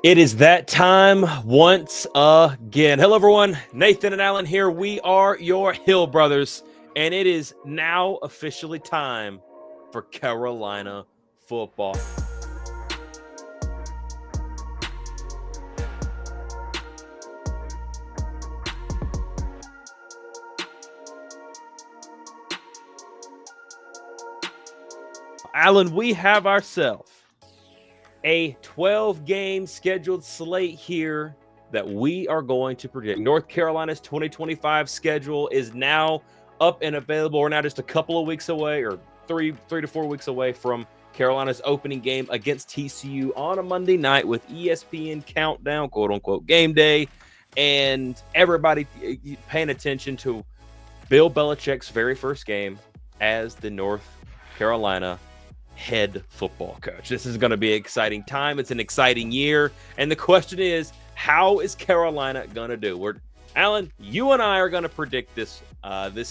It is that time once again. Hello, everyone. Nathan and Alan here. We are your Hill Brothers, and it is now officially time for Carolina football. Alan, we have ourselves a 12-game scheduled slate here that we are going to predict. North Carolina's 2025 schedule is now up and available. We're now just a couple of weeks away, or three to 4 weeks away from Carolina's opening game against TCU on a Monday night with ESPN Countdown, quote-unquote, game day, and everybody paying attention to Bill Belichick's very first game as the North Carolina head football coach. This is going to be an exciting time. It's an exciting year. And the question is, how is Carolina going to do? Alan, you and I are going to predict this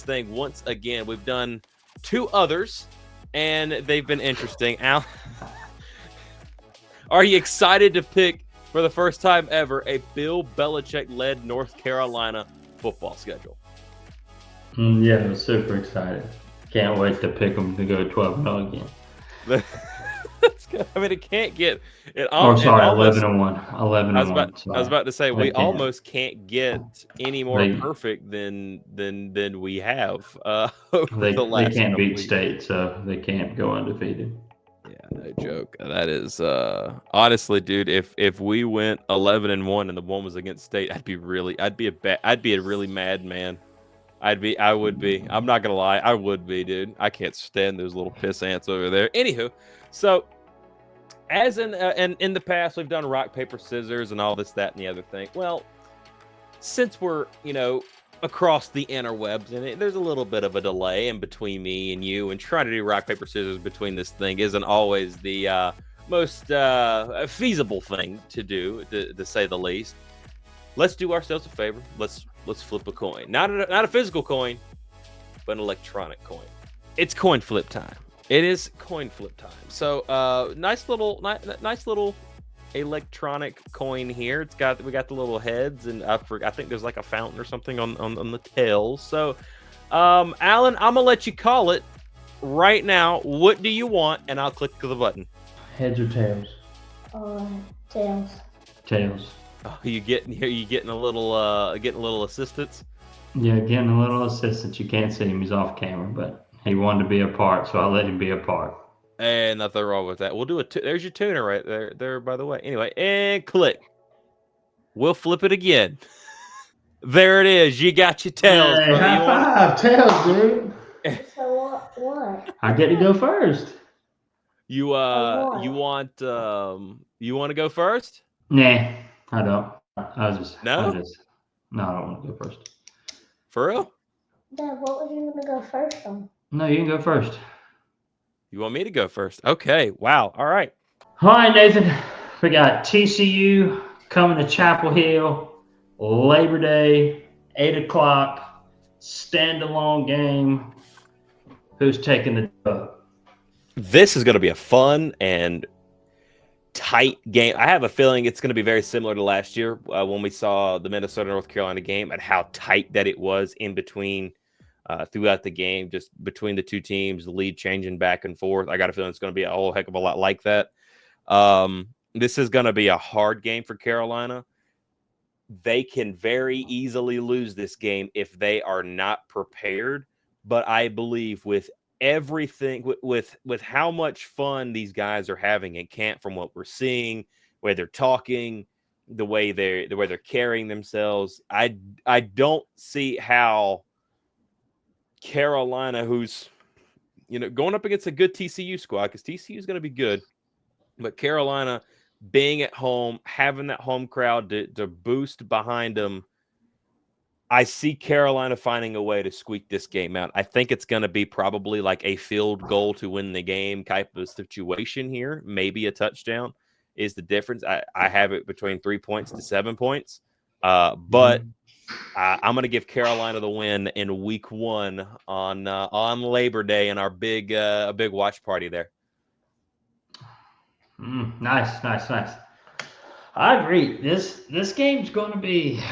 thing once again. We've done two others, and they've been interesting. Alan, are you excited to pick, for the first time ever, a Bill Belichick-led North Carolina football schedule? Yeah, I'm super excited. Can't wait to pick them to go 12-0 again. I mean, it can't get it. 11-1. 11-1. I was about to say we almost can't get any more perfect than we have. They can't beat State, so they can't go undefeated. Yeah, no joke. That is honestly, dude. If we went 11-1 and the one was against State, I'd be a really mad man. I would be. I'm not gonna lie, I would be, dude. I can't stand those little piss ants over there. Anywho, so as in the past, we've done rock, paper, scissors, and all this, that, and the other thing. Well, since we're across the interwebs, and there's a little bit of a delay in between me and you, and trying to do rock, paper, scissors between this thing isn't always the most feasible thing to do, to say the least. Let's do ourselves a favor. Let's flip a coin. Not a physical coin, but an electronic coin. It's coin flip time. It is coin flip time. So nice little electronic coin here. We got the little heads, and I think there's like a fountain or something on the tails. So Alan, I'm gonna let you call it right now. What do you want? And I'll click the button. Heads or tails? Tails. Tails. Oh, you getting a little assistance? Yeah, getting a little assistance. You can't see him; he's off camera, but he wanted to be a part, so I let him be a part. And nothing wrong with that. We'll do there's your tuner right there. There, by the way. Anyway, and click. We'll flip it again. There it is. You got your tails. Hey, high five, tails, dude. So what? I get to go first. You want to go first? Nah, I don't. No, I don't want to go first. For real? Dad, what was you gonna go first on? No, you can go first. You want me to go first? Okay. Wow. All right. All right, Nathan. We got TCU coming to Chapel Hill, Labor Day, 8 o'clock, standalone game. Who's taking the dub? This is going to be a fun and tight game. I have a feeling it's going to be very similar to last year when we saw the Minnesota-North Carolina game, and how tight that it was in between throughout the game, just between the two teams, the lead changing back and forth. I got a feeling it's going to be a whole heck of a lot like that. This is going to be a hard game for Carolina. They can very easily lose this game if they are not prepared. But I believe with everything, with how much fun these guys are having in camp, from what we're seeing, where they're talking, the way they're carrying themselves, I don't see how Carolina, who's going up against a good TCU squad, because TCU is going to be good, but Carolina being at home, having that home crowd to boost behind them, I see Carolina finding a way to squeak this game out. I think it's going to be probably like a field goal to win the game type of situation here. Maybe a touchdown is the difference. I have it between 3 points to 7 points. But I'm going to give Carolina the win in week 1 on Labor Day in our big watch party there. Nice. I agree. This game's going to be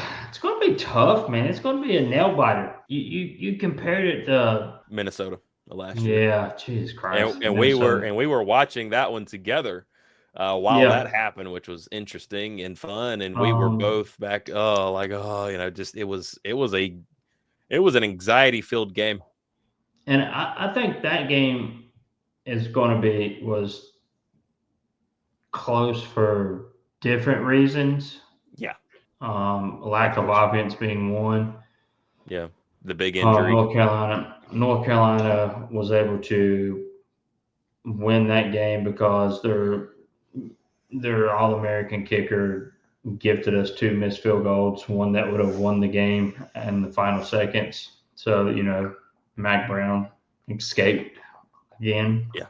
tough, man. It's going to be a nail biter. You compared it to Minnesota last year. yeah, Jesus Christ, And we were watching that one together while that happened, which was interesting and fun. And we were both back, just it was an anxiety filled game. And I think that game is going to was close for different reasons. Yeah. Lack of offense being one. Yeah. The big injury. North Carolina was able to win that game because their All-American kicker gifted us 2 missed field goals, one that would have won the game in the final seconds. So, Mac Brown escaped again. Yeah.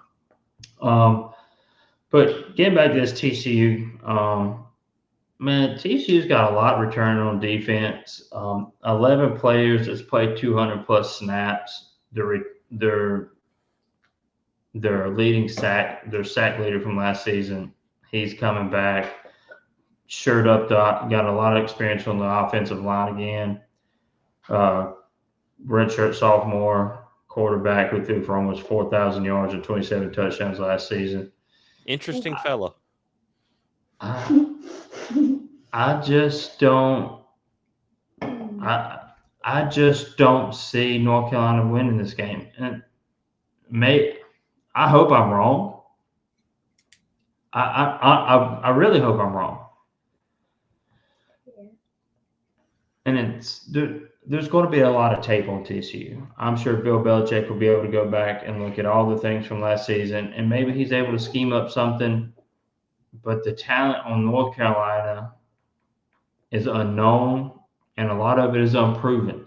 But getting back to this TCU, man, TCU's got a lot returning on defense. 11 players that's played 200 plus snaps. Their leading their sack leader from last season, he's coming back. Shirt up, got a lot of experience on the offensive line again. Redshirt sophomore quarterback who threw for almost 4,000 yards and 27 touchdowns last season. Interesting fella. I just don't. I just don't see North Carolina winning this game, and I hope I'm wrong. I really hope I'm wrong. Yeah. And there's going to be a lot of tape on TCU. I'm sure Bill Belichick will be able to go back and look at all the things from last season, and maybe he's able to scheme up something. But the talent on North Carolina is unknown, and a lot of it is unproven.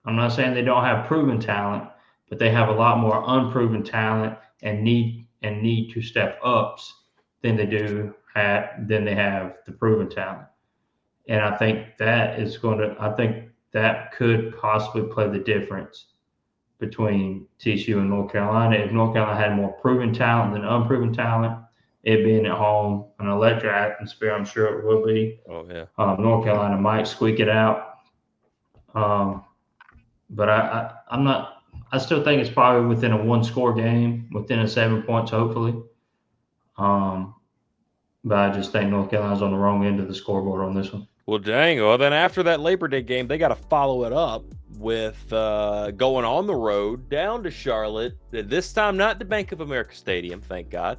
I'm not saying they don't have proven talent, but they have a lot more unproven talent and need to step ups than they have the proven talent. And I think that could possibly play the difference between TCU and North Carolina. If North Carolina had more proven talent than unproven talent, it being at home, an electric atmosphere, I'm sure it will be. Oh yeah. North Carolina might squeak it out. But I'm not. I still think it's probably within a 1-score game, within a 7 points, hopefully. But I just think North Carolina's on the wrong end of the scoreboard on this one. Well, dang. Well, then after that Labor Day game, they got to follow it up with going on the road down to Charlotte. This time, not the Bank of America Stadium, thank God,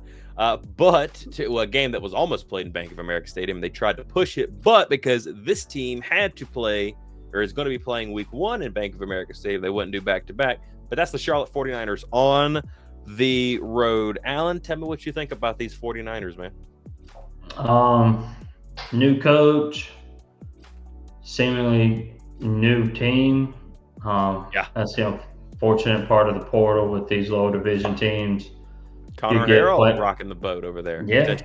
but to a game that was almost played in Bank of America Stadium. They tried to push it, but because this team had to play or is going to be playing week 1 in Bank of America Stadium, they wouldn't do back-to-back. But that's the Charlotte 49ers on the road. Alan, tell me what you think about these 49ers, man. New coach, seemingly new team. That's the unfortunate part of the portal with these low division teams. Connor Harrell rocking the boat over there. Yeah,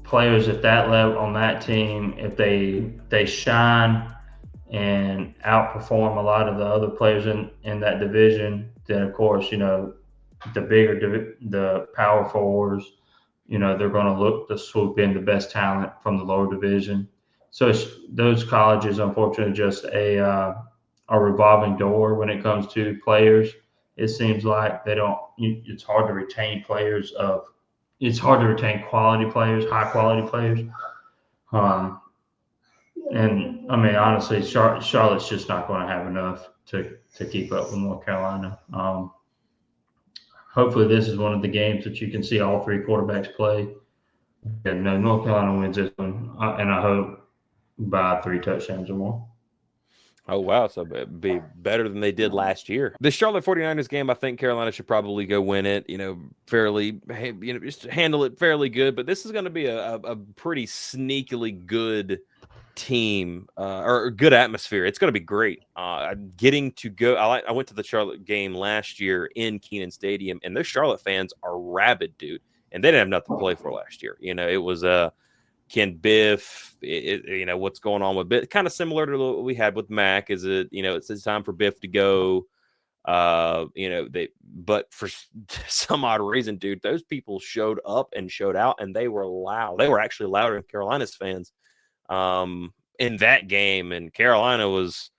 players at that level on that team, if they shine and outperform a lot of the other players in that division, then of course, the power forwards, they're going to look to swoop in the best talent from the lower division. So those colleges, unfortunately, just a revolving door when it comes to players. It seems like they don't. It's hard to retain players It's hard to retain quality players, high quality players. And I mean, honestly, Charlotte's just not going to have enough to keep up with North Carolina. Hopefully, this is one of the games that you can see all 3 quarterbacks play. And North Carolina wins this one, and I hope by 3 touchdowns or more. Oh, wow. So it'd be better than they did last year. The Charlotte 49ers game, I think Carolina should probably go win it, fairly, just handle it fairly good. But this is going to be a pretty sneakily good team or good atmosphere. It's going to be great. Getting to go. I went to the Charlotte game last year in Kenan Stadium, and those Charlotte fans are rabid, dude. And they didn't have nothing to play for last year. It was Ken Biff, what's going on with Biff, kind of similar to what we had with Mac. Is it, it's time for Biff to go. But for some odd reason, dude, those people showed up and showed out, and they were loud. They were actually louder than Carolina's fans in that game. And Carolina was,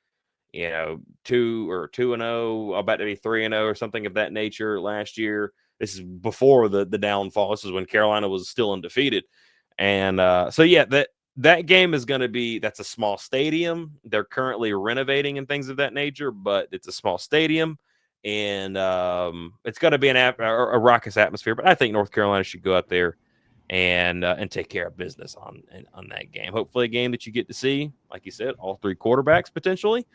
2-0, about to be 3-0 or something of that nature last year. This is before the downfall. This is when Carolina was still undefeated. And that game is going to be, that's a small stadium. They're currently renovating and things of that nature, but it's a small stadium. And it's going to be a raucous atmosphere. But I think North Carolina should go out there and take care of business on that game. Hopefully a game that you get to see, like you said, all three quarterbacks potentially.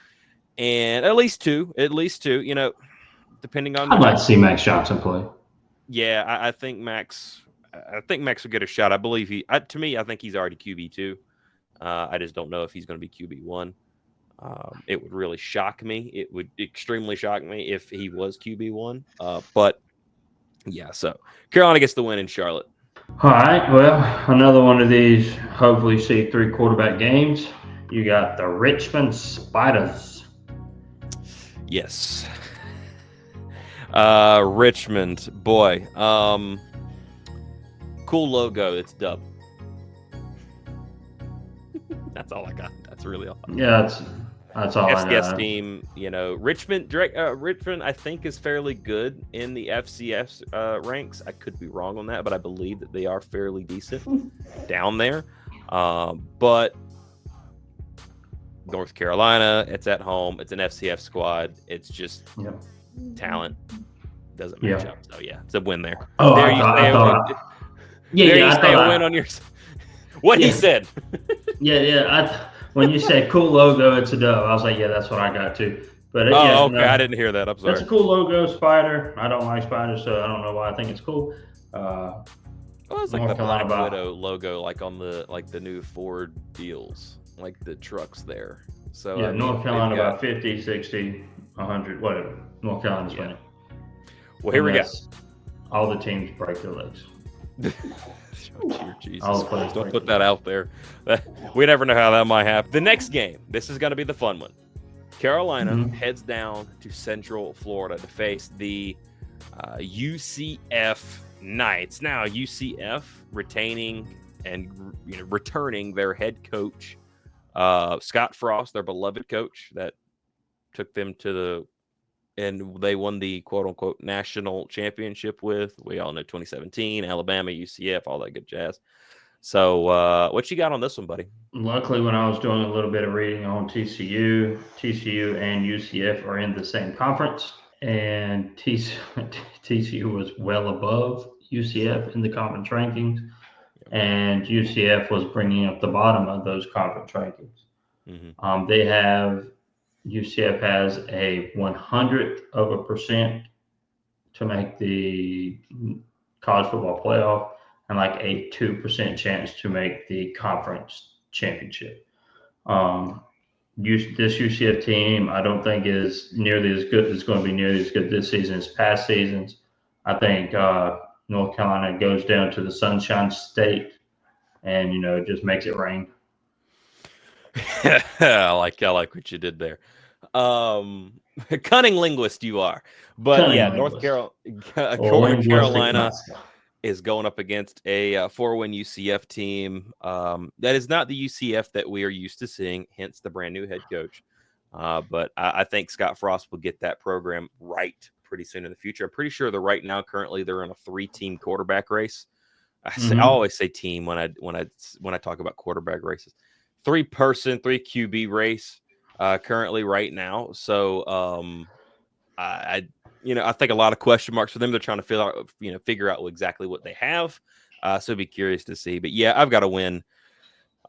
And at least two, depending on. I'd like to see Max Johnson play. Yeah, I think Max will get a shot. I believe I think he's already QB2. I just don't know if he's going to be QB1. It would really shock me. It would extremely shock me if he was QB1. But yeah, so Carolina gets the win in Charlotte. All right, well, another one of these, hopefully see 3 quarterback games. You got the Richmond Spiders. Yes. Richmond, boy. Cool logo. It's dub. That's all I got. That's really all. Yeah, that's all I got. FCS team, Richmond, I think, is fairly good in the FCS ranks. I could be wrong on that, but I believe that they are fairly decent down there. But North Carolina, it's at home. It's an FCF squad. It's just talent doesn't match up. So yeah, it's a win there. Oh, there I thought a win on your. What he said. When you said cool logo, it's a dub. I was like, yeah, that's what I got too. But okay, I didn't hear that. I'm sorry. It's a cool logo, spider. I don't like spiders, so I don't know why I think it's cool. It's like the Black Widow logo, like on the new Ford deals, like the trucks there. So yeah, North Carolina about 50, 60, 100, whatever. North Carolina's winning. Well, here we go. All the teams break their legs. Jesus Christ, don't put that out there. We never know how that might happen. The next game, this is going to be the fun one. Carolina heads down to Central Florida to face the UCF Knights. Now, UCF retaining and returning their head coach, Scott Frost, their beloved coach that took them and they won the quote-unquote national championship with. We all know 2017, Alabama, UCF, all that good jazz. So what you got on this one, buddy? Luckily, when I was doing a little bit of reading on TCU and UCF are in the same conference, and TCU was well above UCF in the conference rankings, and UCF was bringing up the bottom of those conference rankings. UCF has a 100% to make the college football playoff and like a 2% chance to make the conference championship. This UCF team, I don't think is nearly as good. It's going to be nearly as good this season as past seasons. I think North Carolina goes down to the Sunshine State and, just makes it rain. I like what you did there. Cunning linguist you are. But North Carolina is going up against a 4-win UCF team. That is not the UCF that we are used to seeing, hence the brand new head coach. But I think Scott Frost will get that program right pretty soon in the future. I'm pretty sure currently they're in a 3-team quarterback race. I always say team when I talk about quarterback races. 3-person, 3 QB race currently right now. So I think a lot of question marks for them. They're trying to figure out exactly what they have. So be curious to see. But yeah, I've got to win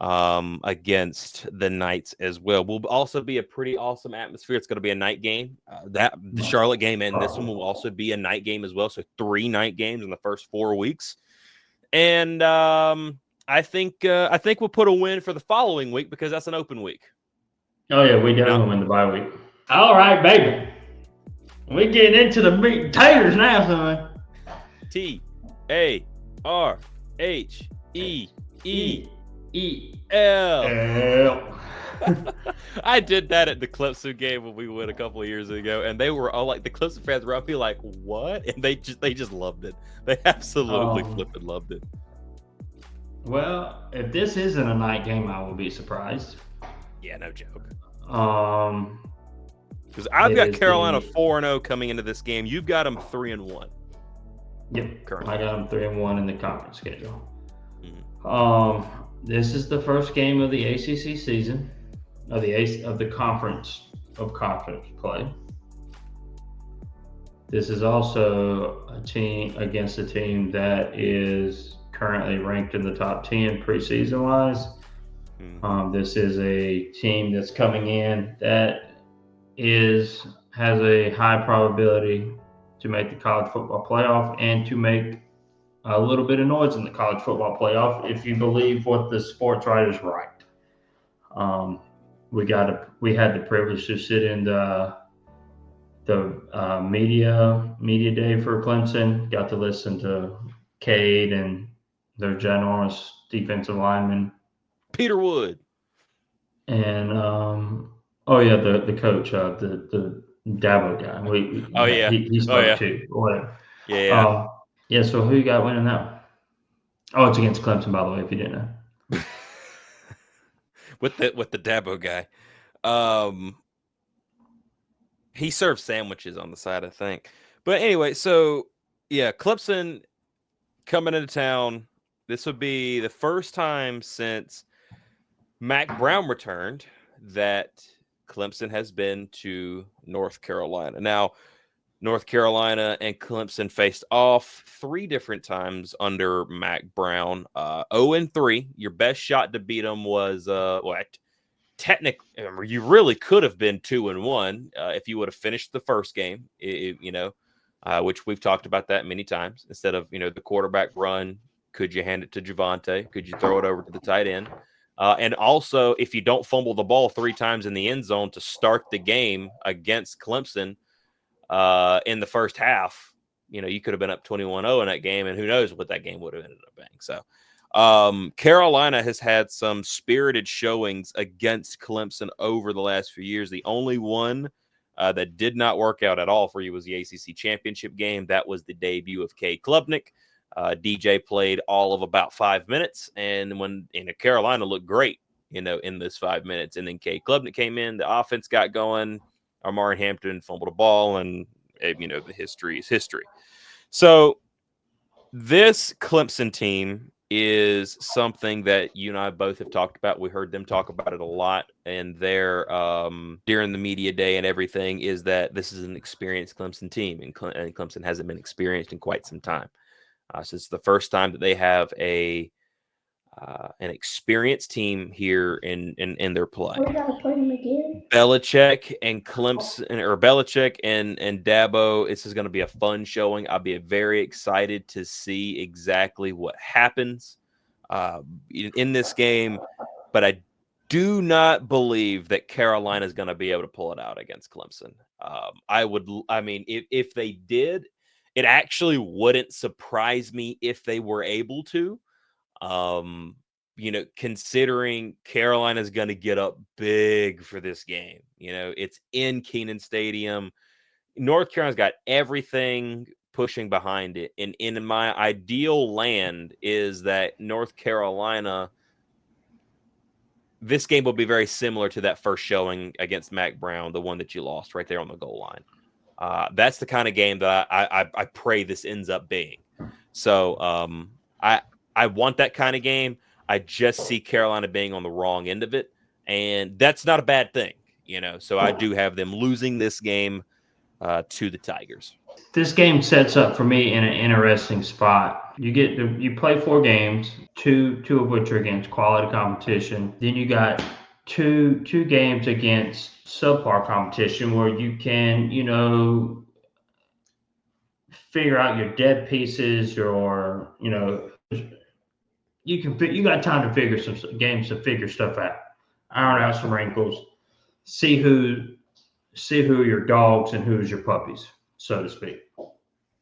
against the Knights as well. Will also be a pretty awesome atmosphere. It's going to be a night game. The Charlotte game and this one will also be a night game as well. So 3 night games in the first 4 weeks. And I think we'll put a win for the following week because that's an open week. Oh yeah, we definitely win the bye week. All right, baby. We getting into the meat and taters now, son. TARHEEL. I did that at the Clemson game when we went a couple of years ago, and they were all like, the Clemson fans were up here like, "What?" And they just loved it. They absolutely flipping loved it. Well, if this isn't a night game, I will be surprised. Yeah, no joke. Because I've got Carolina 4-0 coming into this game. You've got them 3-1. Yep, currently. I got them 3-1 in the conference schedule. Mm-hmm. This is the first game of the ACC season, of the conference play. This is also a team against a team that is currently ranked in the top 10 preseason wise. Mm-hmm. This is a team that's coming in that has a high probability to make the college football playoff and to make a little bit of noise in the college football playoff, if you believe what the sports writers write. We had the privilege to sit in the media day for Clemson. Got to listen to Cade and their ginormous defensive lineman, Peter Wood, and the coach, the Dabo guy. He spoke too. Whatever. Yeah. So who you got winning that? Oh, it's against Clemson, by the way, if you didn't know. with the Dabo guy. He serves sandwiches on the side, I think. But anyway, so yeah, Clemson coming into town. This would be the first time since Mac Brown returned that Clemson has been to North Carolina. Now, North Carolina and Clemson faced off 3 different times under Mac Brown. 0-3. Your best shot to beat them was technically, you really could have been 2-1 if you would have finished the first game. Which we've talked about that many times. Instead of the quarterback run, could you hand it to Javonte? Could you throw it over to the tight end? And also, if you don't fumble the ball 3 times in the end zone to start the game against Clemson in the first half, you could have been up 21-0 in that game, and who knows what that game would have ended up being. So Carolina has had some spirited showings against Clemson over the last few years. The only one that did not work out at all for you was the ACC championship game. That was the debut of Cade Klubnik. DJ played all of about 5 minutes, and Carolina looked great, in this 5 minutes. And then Cade Klubnik came in, the offense got going. Amari Hampton fumbled a ball, and the history is history. So this Clemson team is something that you and I both have talked about. We heard them talk about it a lot in their during the media day and everything, is that this is an experienced Clemson team, and Clemson hasn't been experienced in quite some time. So it's the first time that they have an experienced team here in their play. We gotta play them again. Belichick and Clemson, or Belichick and Dabo. This is going to be a fun showing. I'll be very excited to see exactly what happens in this game. But I do not believe that Carolina is going to be able to pull it out against Clemson. If they did, it actually wouldn't surprise me if they were able to. Considering Carolina's going to get up big for this game. It's in Kenan Stadium. North Carolina's got everything pushing behind it. And in my ideal land is that North Carolina, this game will be very similar to that first showing against Mac Brown, the one that you lost right there on the goal line. That's the kind of game that I pray this ends up being. So I want that kind of game. I just see Carolina being on the wrong end of it, and that's not a bad thing, So I do have them losing this game to the Tigers. This game sets up for me in an interesting spot. You play 4 games, two of which are against quality competition. Then you got two games against subpar competition where you can, figure out your dead pieces, you got time to figure some games to figure stuff out, iron out some wrinkles, see who are your dogs and who's your puppies, so to speak.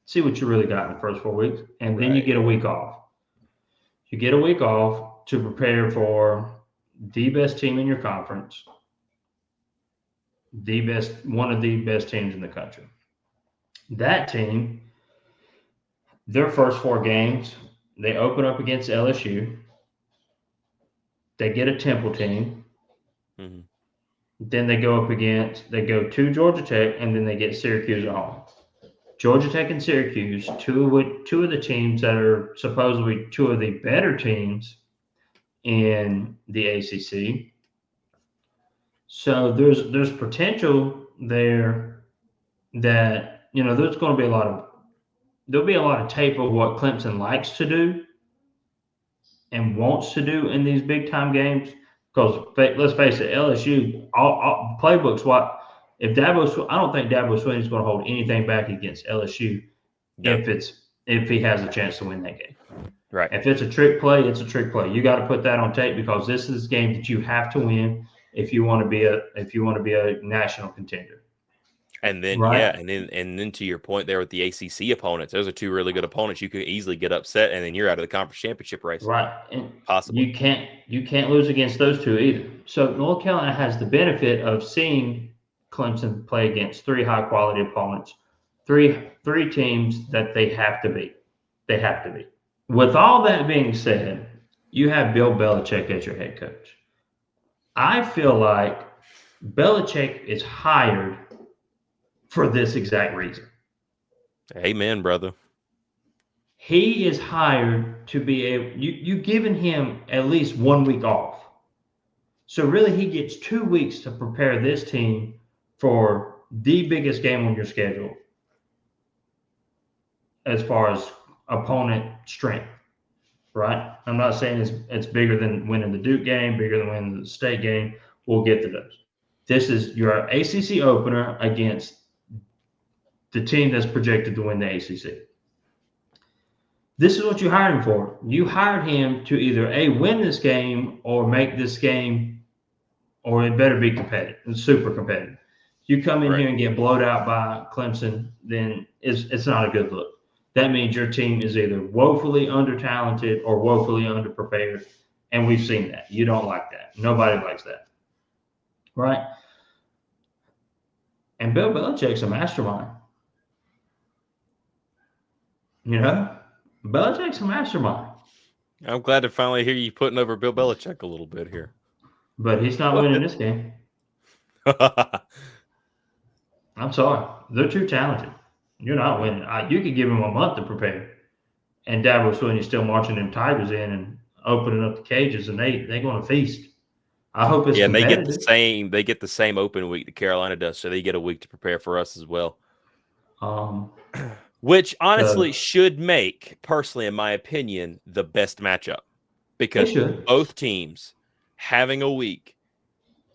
See what you really got in the first 4 weeks, and then you get a week off. You get a week off to prepare for the best team in your conference, one of the best teams in the country. That team, their first 4 games, they open up against LSU. They get a Temple team. Mm-hmm. Then they go to Georgia Tech, and then they get Syracuse at home. Georgia Tech and Syracuse, two of the teams that are supposedly two of the better teams in the ACC. So there's potential there that there's going to be there'll be a lot of tape of what Clemson likes to do and wants to do in these big time games. Because let's face it, LSU all playbooks. I don't think Dabo Swinney is going to hold anything back against LSU if he has a chance to win that game. Right. If it's a trick play, it's a trick play. You got to put that on tape because this is a game that you have to win if you want to be a national contender. And then right? and then to your point there with the ACC opponents, those are 2 really good opponents. You could easily get upset, and then you're out of the conference championship race. Right, and possibly you can't lose against those 2 either. So North Carolina has the benefit of seeing Clemson play against 3 high quality opponents, three teams that they have to beat. They have to beat. With all that being said, you have Bill Belichick as your head coach. I feel like Belichick is hired for this exact reason. Amen, brother. He is hired to be you've given him at least 1 week off. So really he gets 2 weeks to prepare this team for the biggest game on your schedule as far as opponent strength. Right? I'm not saying it's bigger than winning the Duke game, bigger than winning the state game. We'll get to those. This is your ACC opener against the team that's projected to win the ACC. This is what you hired him for. You hired him to either win this game or make this game, or it better be competitive, super competitive. You come in here and get blowed out by Clemson, then it's not a good look. That means your team is either woefully under-talented or woefully underprepared, and we've seen that. You don't like that. Nobody likes that, right? And Bill Belichick's a mastermind. Belichick's a mastermind. I'm glad to finally hear you putting over Bill Belichick a little bit here. But he's not winning this game. I'm sorry. They're too talented. You're not winning. You could give him a month to prepare. And Dabo Swinney's still marching them Tigers in and opening up the cages, and they're going to feast. I hope it's competitive. And they get the same open week that Carolina does, so they get a week to prepare for us as well. Which honestly should make, personally, in my opinion, the best matchup. Because both teams having a week,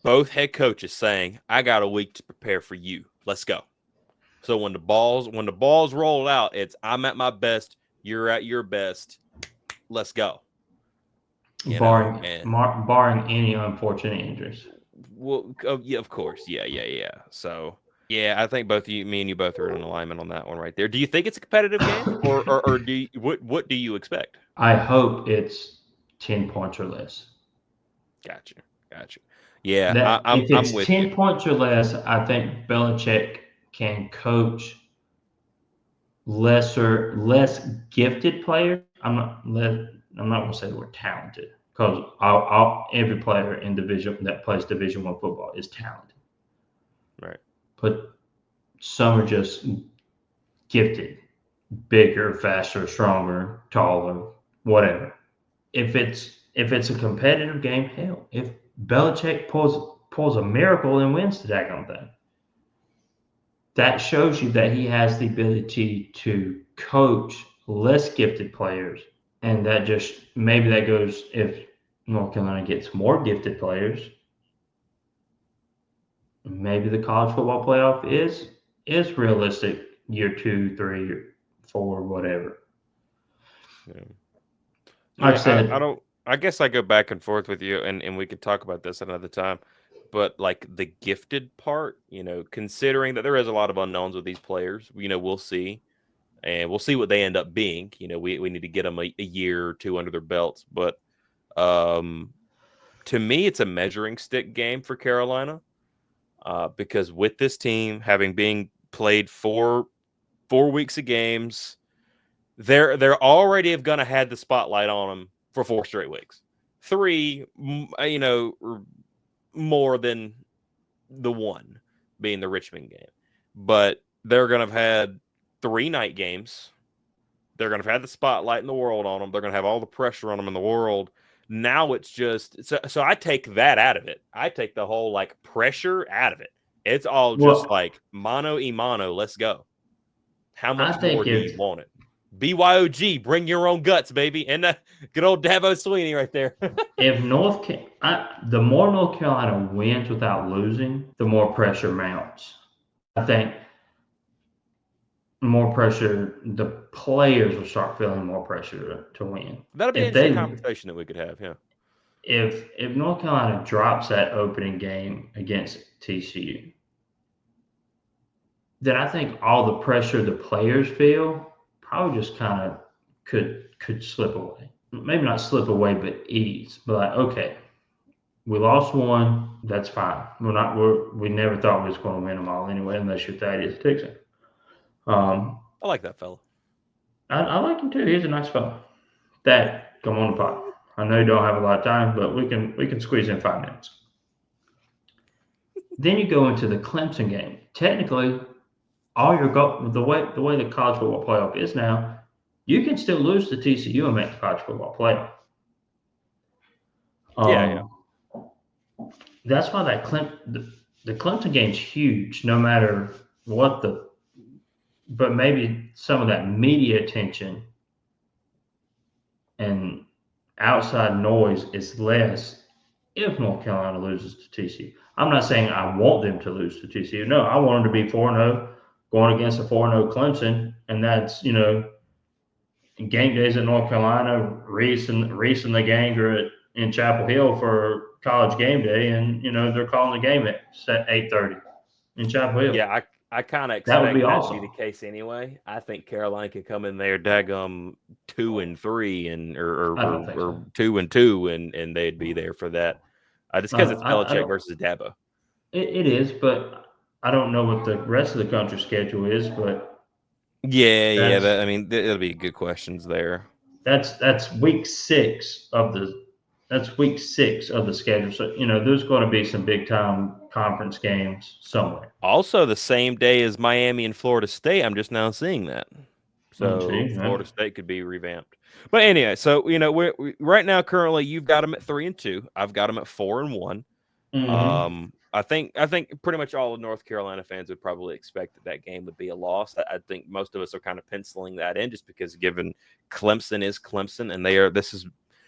both head coaches saying, I got a week to prepare for you. Let's go. So when the balls roll out, it's I'm at my best, you're at your best. Let's go. Barring any unfortunate injuries. Well, yeah, of course. Yeah. So, yeah, I think me and you both are in alignment on that one right there. Do you think it's a competitive game, or do you, what do you expect? I hope it's 10 points or less. Gotcha. Yeah, if it's with 10 points or less, I think Belichick can coach less gifted players. I'm not going to say the word talented, because every player in that plays Division I football is talented. Right. But some are just gifted, bigger, faster, stronger, taller, whatever. If it's a competitive game, hell, if Belichick pulls a miracle and wins the daggone thing, that shows you that he has the ability to coach less gifted players. And that maybe that goes, if North Carolina gets more gifted players, maybe the college football playoff is realistic year 2, 3, 4, whatever. Yeah. Like I said, I guess I go back and forth with you, and we could talk about this another time. But like the gifted part, considering that there is a lot of unknowns with these players, we'll see, and we'll see what they end up being. We need to get them a year or 2 under their belts. But to me, it's a measuring stick game for Carolina because with this team having been played 4 weeks of games, they're already going to have the spotlight on them for 4 straight weeks. 3, more than the 1 being the Richmond game. But they're going to have had 3 night games. They're going to have had the spotlight in the world on them. They're going to have all the pressure on them in the world. Now it's just so I take that out of it. I take the whole like pressure out of it. It's all just like mano y mano. Let's go. How much more do you want it? BYOG, bring your own guts, baby. And good old Dabo Sweeney right there. If the more North Carolina wins without losing, the more pressure mounts. I think more pressure, the players will start feeling more pressure to win. That'll be an interesting conversation that we could have, yeah. If North Carolina drops that opening game against TCU, then I think all the pressure the players feel probably just kind of could slip away. Maybe not slip away, but ease. But okay, we lost 1. That's fine. We never thought we was going to win them all anyway, unless you're Thaddeus Dixon. I like that fella. I like him too. He's a nice fella. Thad, come on the pod. I know you don't have a lot of time, but we can squeeze in 5 minutes. Then you go into the Clemson game. Technically, the way the college football playoff is now, you can still lose to TCU and make the college football playoff. Yeah. That's why the Clemson game's huge, no matter what but maybe some of that media attention and outside noise is less if North Carolina loses to TCU. I'm not saying I want them to lose to TCU. No, I want them to be 4-0 going against a 4-0 Clemson, and that's, game days at North Carolina, Reese and the gang are in Chapel Hill for college game day, and, they're calling the game at 8:30 in Chapel Hill. Yeah, I kind of expect that to be the case anyway. I think Carolina could come in there daggum 2-3 or 2-2 and they'd be there for that. Just because it's Belichick versus Dabo. It is, but I don't know what the rest of the country schedule is. But it'll be good questions there. That's week 6 of the schedule. So there's going to be some big time conference games somewhere. Also, the same day as Miami and Florida State. I'm just now seeing that. So Florida State could be revamped. But anyway, so we right now currently you've got them at 3-2. I've got them at 4-1. Mm-hmm. I think pretty much all of North Carolina fans would probably expect that game would be a loss. I think most of us are kind of penciling that in just because given Clemson is Clemson and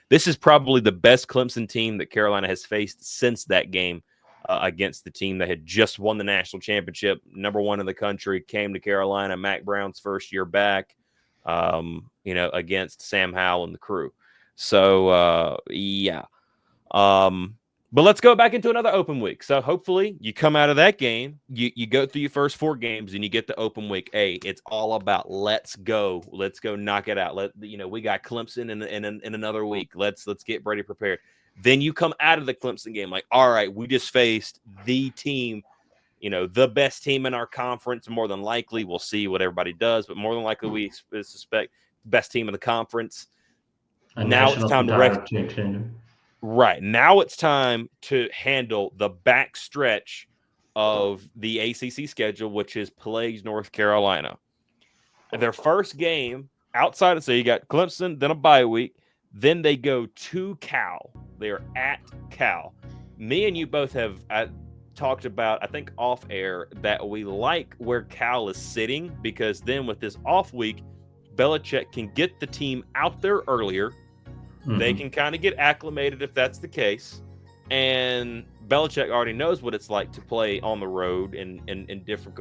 this is probably the best Clemson team that Carolina has faced since that game against the team that had just won the national championship, number 1 in the country, came to Carolina, Mac Brown's first year back, against Sam Howell and the crew. So, but let's go back into another open week. So hopefully you come out of that game, you go through your first 4 games, and you get the open week. Hey, it's all about let's go knock it out. We got Clemson in another week. Let's get Brady prepared. Then you come out of the Clemson game like, all right, we just faced the team, the best team in our conference. More than likely, we'll see what everybody does, but more than likely we suspect best team in the conference. Now it's time to Right. Now it's time to handle the back stretch of the ACC schedule, which is plagues North Carolina. Their first game outside so you got Clemson, then a bye week, then they go to Cal. They're at Cal. Me and you both have talked about, I think off air, that we like where Cal is sitting because then with this off week, Belichick can get the team out there earlier. Mm-hmm. They can kind of get acclimated if that's the case. And Belichick already knows what it's like to play on the road and different,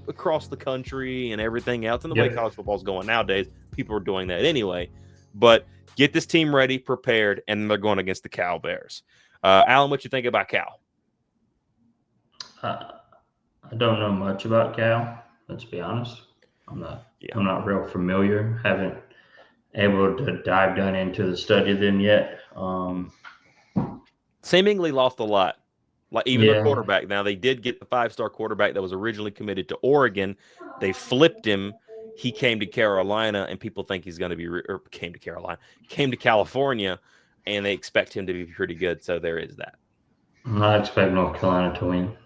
across the country and everything else. And the way college football is going nowadays, people are doing that anyway. But get this team ready, prepared, and they're going against the Cal Bears. Alan, what you think about Cal? I don't know much about Cal. Let's be honest. I'm not real familiar. Haven't able to dive down into the study of them yet. seemingly lost a lot. Like even their Yeah. quarterback. Now they did get the 5-star quarterback that was originally committed to Oregon. They flipped him. He came to Carolina, and people think he's going to be or came to California, and they expect him to be pretty good. So there is that. I expect North Carolina to win.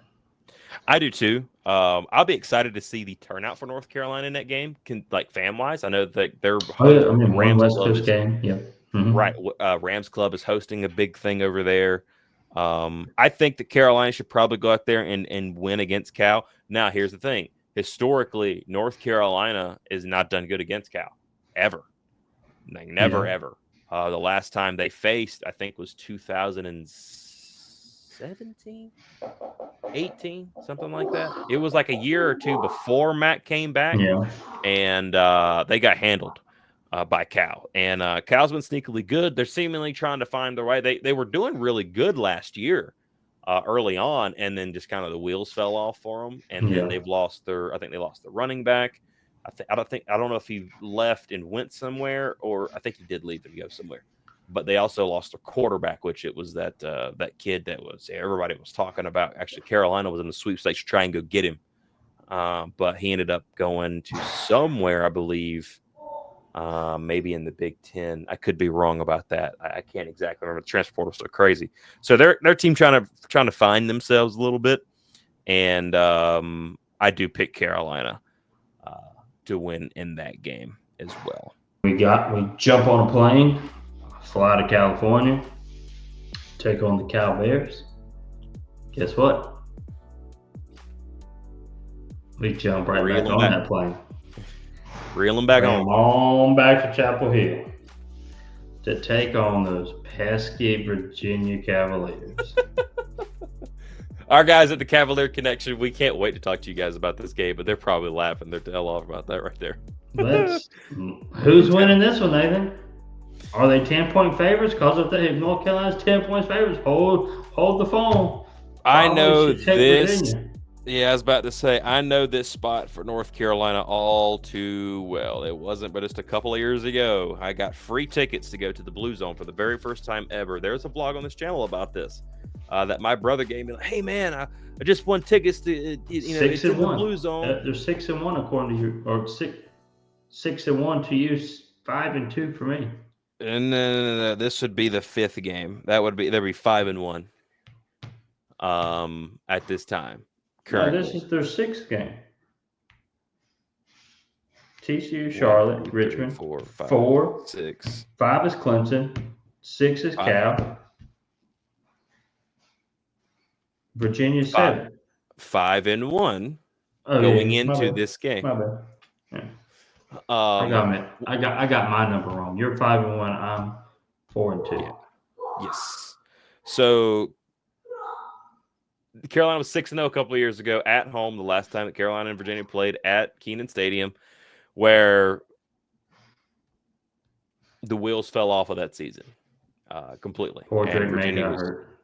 I do too. I'll be excited to see the turnout for North Carolina in that game. Like fan wise, I know that they're Oh yeah, I hosting mean one Rams West Club Coast is game. Yep. right. Rams Club is hosting a big thing over there. I think that Carolina should probably go out there and win against Cal. Now, here's the thing. Historically, North Carolina is not done good against Cal, ever. Like, never, Yeah. ever. The last time they faced, I think, was 2017, 18, something like that. It was like a year or two before Matt came back, Yeah. and they got handled by Cal. And Cal's been sneakily good. They're seemingly trying to find their way. They were doing really good last year early on, and then just kind of the wheels fell off for them. And then Yeah. I think they lost their running back. I don't know if he left and went somewhere, or I think he did leave and go somewhere. But they also lost their quarterback, which it was that kid that was everybody was talking about. Actually, Carolina was in the sweepstakes to try and go get him. But he ended up going to somewhere, I believe, maybe in the Big Ten. I could be wrong about that. I can't exactly remember. The transfer portal's so crazy. So their team trying to find themselves a little bit, and I do pick Carolina to win in that game as well. We jump on a plane, fly to California, take on the Cal Bears. Guess what? We jump right back on that plane. Reel them back Bring on back to Chapel Hill to take on those pesky Virginia Cavaliers. Our guys at the Cavalier Connection, we can't wait to talk to you guys about this game, but they're probably laughing their tail off about that right there. Who's winning this one, Nathan? Are they 10-point favorites? Because if North Carolina's 10 points favorites, hold the phone. I know this. Virginia. Yeah, I was about to say, I know this spot for North Carolina all too well. It wasn't but just a couple of years ago. I got free tickets to go to the Blue Zone for the very first time ever. There's a vlog on this channel about this that my brother gave me. Like, hey, man, I just won tickets to, it's in the Blue Zone. They're 6-1 according to you, or 6-1 to you, 5-2 for me. And then this would be the fifth game. There'd be 5-1 at this time. Currently. No, this is their sixth game. TCU, Charlotte, 1, 2, 3, Richmond. 4, 5, 4, 6. 5 is Clemson. 6 is Cal. Virginia 7. 5-1 going into this game. My bad. Yeah. I got my number wrong. You're 5-1. I'm 4-2. Yeah. Yes. So Carolina was 6-0 a couple of years ago at home. The last time that Carolina and Virginia played at Kenan Stadium, where the wheels fell off of that season completely. Poor Drake May got hurt.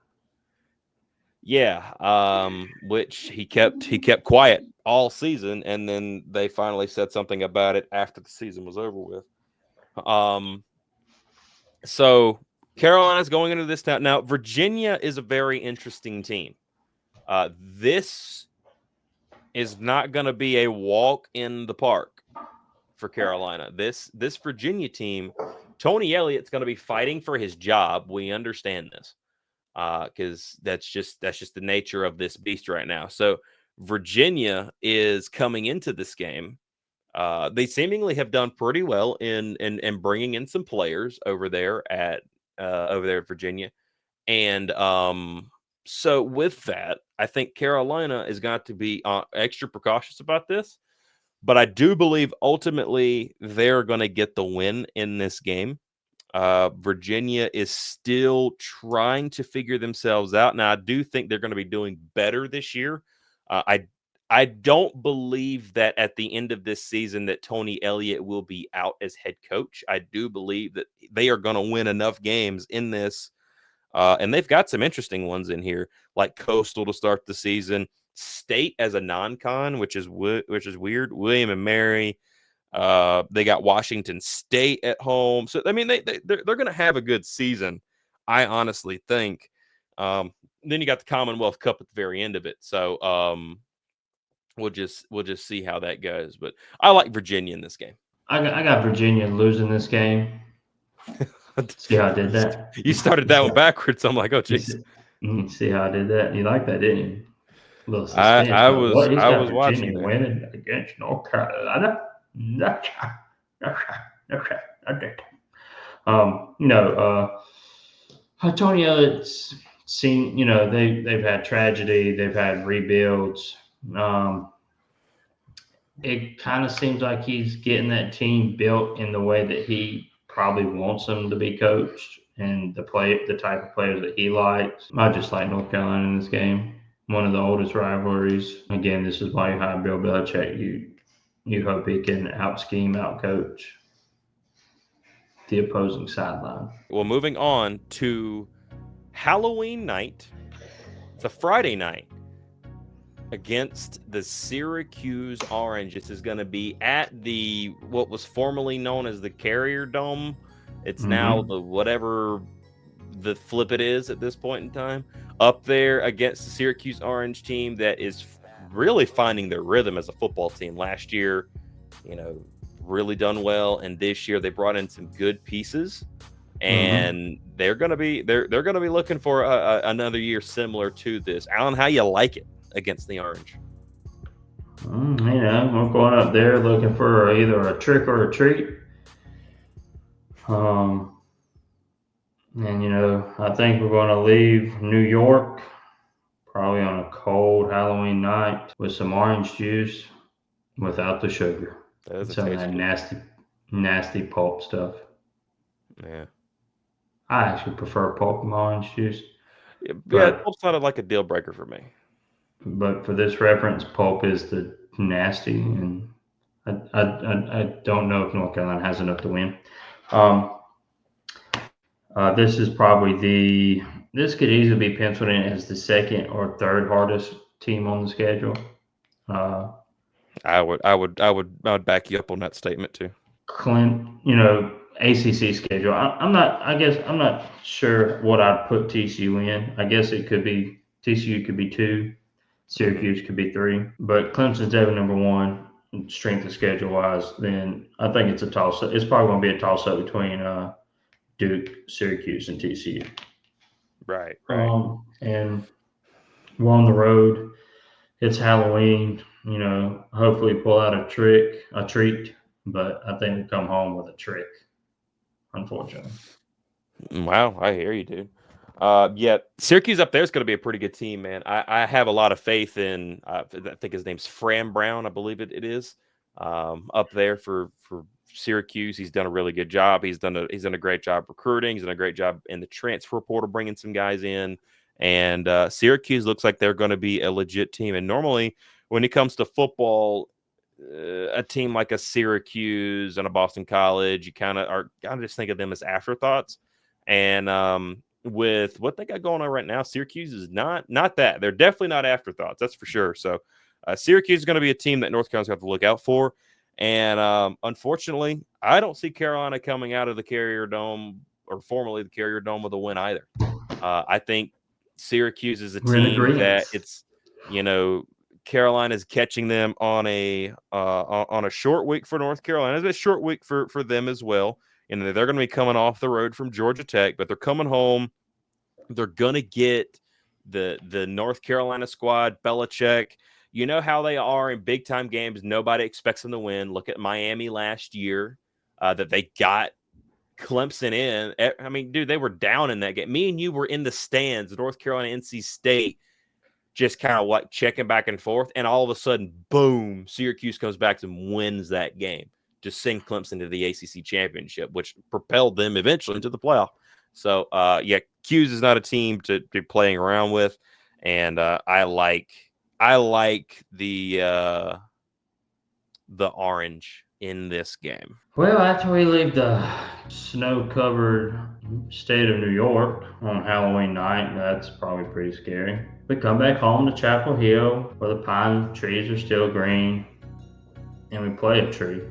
Yeah, which he kept quiet all season, and then they finally said something about it after the season was over with. So Carolina's going into this town. Now, Virginia is a very interesting team. This is not going to be a walk in the park for Carolina. This Virginia team, Tony Elliott's going to be fighting for his job. We understand this because that's just the nature of this beast right now. So Virginia is coming into this game. They seemingly have done pretty well in bringing in some players over there at Virginia, and so with that, I think Carolina is going to be extra precautious about this. But I do believe ultimately they're going to get the win in this game. Virginia is still trying to figure themselves out. Now, I do think they're going to be doing better this year. I don't believe that at the end of this season that Tony Elliott will be out as head coach. I do believe that they are going to win enough games in this. And they've got some interesting ones in here, like Coastal to start the season, State as a non-con, which is weird. William and Mary. They got Washington State at home. So I mean, they're going to have a good season. I honestly think. Then you got the Commonwealth Cup at the very end of it. So we'll just see how that goes. But I like Virginia in this game. I got Virginia losing this game. See how I did that? You started that one backwards. I'm like, oh, jeez. See how I did that? You like that, didn't you? A little suspense. I What? He's I got was watching Virginia that. winning against North Carolina. Antonio, it's seen, they've had tragedy, they've had rebuilds. It kind of seems like he's getting that team built in the way that he probably wants them to be coached and the type of players that he likes. I just like North Carolina in this game. One of the oldest rivalries. Again, this is why you hire Bill Belichick. You hope he can out-scheme, out-coach the opposing sideline. Well, moving on to Halloween night. It's a Friday night against the Syracuse Orange. This is going to be at what was formerly known as the Carrier Dome. It's now the whatever the flip it is at this point in time. Up there against the Syracuse Orange team that is really finding their rhythm as a football team. Last year, really done well, and this year they brought in some good pieces, and they're gonna be looking for another year similar to this. Alan, how you like it against the Orange? We're going up there looking for either a trick or a treat. I think we're going to leave New York probably on a cold Halloween night with some orange juice without the sugar. Some of that nasty pulp stuff. Yeah. I actually prefer pulp in orange juice. Yeah, pulp's not like a deal breaker for me. But for this reference, pulp is the nasty, and I don't know if North Carolina has enough to win. This is probably this could easily be penciled in as the second or third hardest team on the schedule. I would back you up on that statement too. ACC schedule. I'm not sure what I'd put TCU in. I guess it could be TCU could be 2, Syracuse could be 3, but Clemson's ever number 1 strength of schedule wise. Then I think it's a toss up. It's probably going to be a toss up between Duke, Syracuse, and TCU. Right. And we're on the road. It's Halloween. Hopefully pull out a treat, but I think we'll come home with a trick, unfortunately. Wow, I hear you, dude. Syracuse up there is going to be a pretty good team, man. I have a lot of faith in, I think his name's Fran Brown, I believe it is, up there for Syracuse. He's done a really good job. He's done a great job recruiting. He's done a great job in the transfer portal, bringing some guys in. And Syracuse looks like they're going to be a legit team. And normally when it comes to football, a team like a Syracuse and a Boston College, you kind of just think of them as afterthoughts. And with what they got going on right now, Syracuse is not that. They're definitely not afterthoughts. That's for sure. So Syracuse is going to be a team that North Carolina's got to look out for. And unfortunately, I don't see Carolina coming out of the Carrier Dome, or formerly the Carrier Dome, with a win either. I think Syracuse is a team that it's, Carolina's catching them on a short week for North Carolina. It's a short week for them as well. And they're going to be coming off the road from Georgia Tech, but they're coming home. They're going to get the North Carolina squad, Belichick. You know how they are in big-time games. Nobody expects them to win. Look at Miami last year that they got Clemson in. I mean, dude, they were down in that game. Me and you were in the stands, North Carolina, NC State, just kind of like checking back and forth. And all of a sudden, boom, Syracuse comes back and wins that game. Just send Clemson to the ACC championship, which propelled them eventually into the playoff. So, Cuse is not a team to be playing around with. And I like the orange in this game. Well, after we leave the snow-covered state of New York on Halloween night, that's probably pretty scary. We come back home to Chapel Hill, where the pine trees are still green, and we play a tree,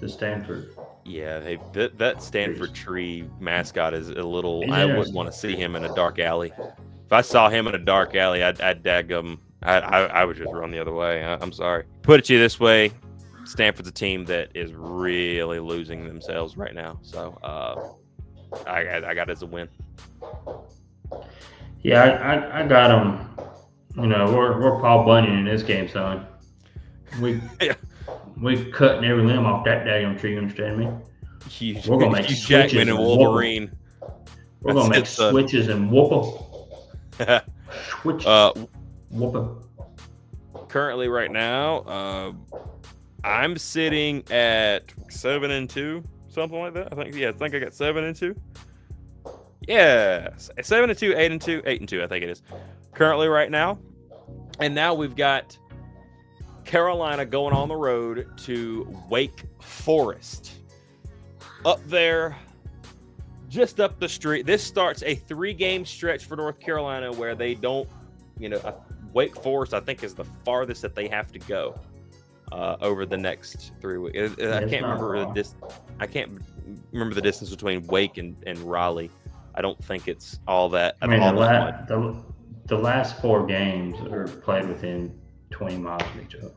the Stanford Yeah, that Stanford tree mascot is a little. He's I wouldn't interesting. want to see him in a dark alley. If I saw him in a dark alley, I'd dag him. I would just run the other way. I'm sorry. Put it to you this way: Stanford's a team that is really losing themselves right now. So I got it as a win. Yeah, I got him. You know, we're Paul Bunyan in this game, son. We Yeah. we cutting every limb off that daggone tree. You understand me? Hugh, We're gonna make Hugh switches Jackman and and whoop 'em. Wolverine. We're That's gonna make it, son. switches and whoop 'em. Switches, whoop 'em. Currently, right now, I'm sitting at 7-2, something like that. I think I got 7-2. Yeah, 7-2, 8-2, 8-2. I think it is currently right now. And now we've got Carolina going on the road to Wake Forest. Up there, just up the street. This starts a 3-game stretch for North Carolina where they don't, Wake Forest, I think, is the farthest that they have to go over the next 3 weeks. I can't remember the distance between Wake and Raleigh. I don't think it's all that. I mean, all that much. the last 4 games are played within 20 miles of each other.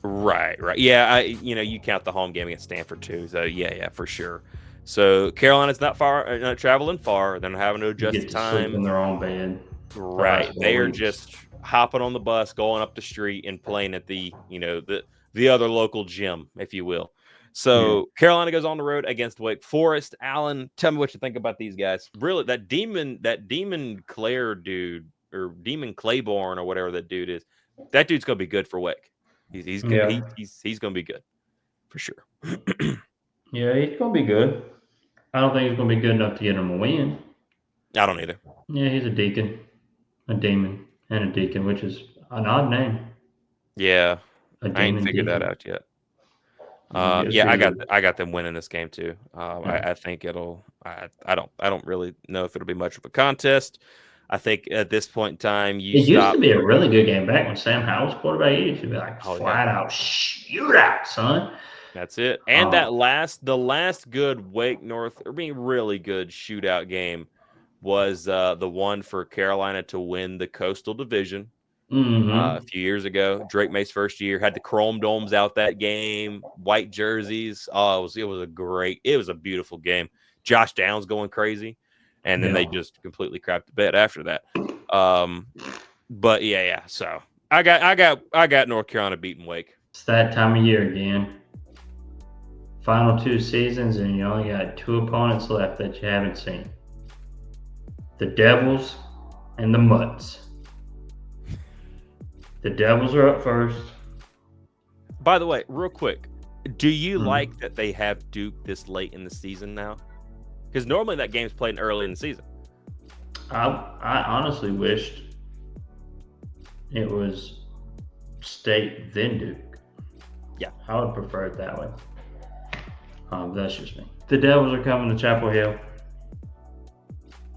Right. Yeah, you count the home game against Stanford too. So yeah, for sure. So Carolina's not traveling far. They're not having to adjust the time. Sleep in their own bed. Right. They are just hopping on the bus, going up the street, and playing at the other local gym, if you will. So Carolina goes on the road against Wake Forest. Alan, tell me what you think about these guys. Really, that Demon Claire dude, or Demon Claiborne, or whatever that dude is. That dude's gonna be good for Wake. He's gonna be good for sure. Yeah, he's gonna be good. I don't think he's gonna be good enough to get him a win. I don't either. Yeah, he's a deacon, a demon, and a deacon, which is an odd name. Yeah, I ain't figured that out yet. I got them winning this game too. I think it'll. I don't really know if it'll be much of a contest. I think at this point in time, it used to be a really good game back when Sam Howell was quarterback. It used to be like flat out shootout, son. That's it. And the last good Wake North, or being really good shootout game, was the one for Carolina to win the Coastal Division. A few years ago. Drake May's first year had the chrome domes out that game, white jerseys. Oh, it was a beautiful game. Josh Downs going crazy, and then they just completely crapped the bed after that. But yeah. So I got North Carolina beating Wake. It's that time of year again. Final 2 seasons, and you only got 2 opponents left that you haven't seen: the Devils and the Mutts. The Devils are up first. By the way, real quick, do you like that they have Duke this late in the season now? Because normally that game's played early in the season. I honestly wished it was State then Duke. Yeah. I would prefer it that way. That's just me. The Devils are coming to Chapel Hill.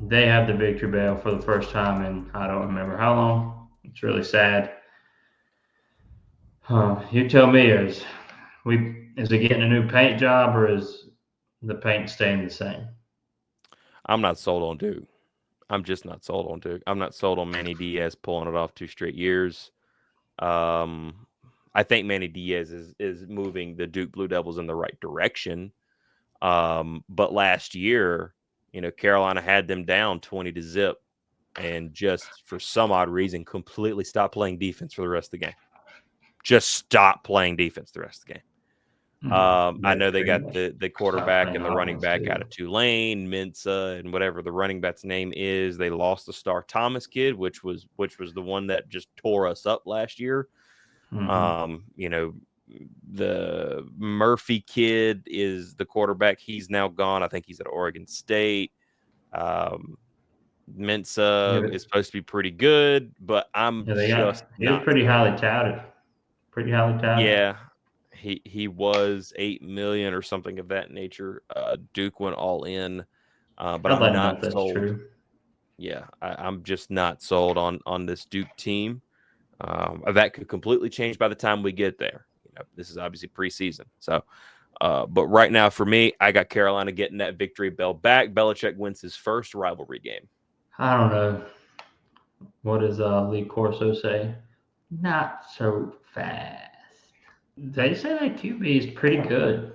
They have the victory bell for the first time in I don't remember how long. It's really sad. You tell me, is it getting a new paint job, or is the paint staying the same? I'm not sold on Duke. I'm just not sold on Duke. I'm not sold on Manny Diaz pulling it off 2 straight years. I think Manny Diaz is moving the Duke Blue Devils in the right direction. But last year, Carolina had them down 20-0, and just for some odd reason, completely stopped playing defense for the rest of the game. Just stop playing defense the rest of the game. I know they got the quarterback and the running back out of Tulane, Mensa, and whatever the running back's name is. They lost the Star Thomas kid, which was the one that just tore us up last year. The Murphy kid is the quarterback. He's now gone. I think he's at Oregon State. Mensa is supposed to be pretty good, but he was pretty highly touted. Yeah, he was $8 million or something of that nature. Duke went all in, but I'm not sold. True. Yeah, I'm just not sold on this Duke team. That could completely change by the time we get there. This is obviously preseason, so But right now, for me, I got Carolina getting that victory bell back. Belichick wins his first rivalry game. I don't know. What does Lee Corso say? Not so fast. They say that QB is pretty good.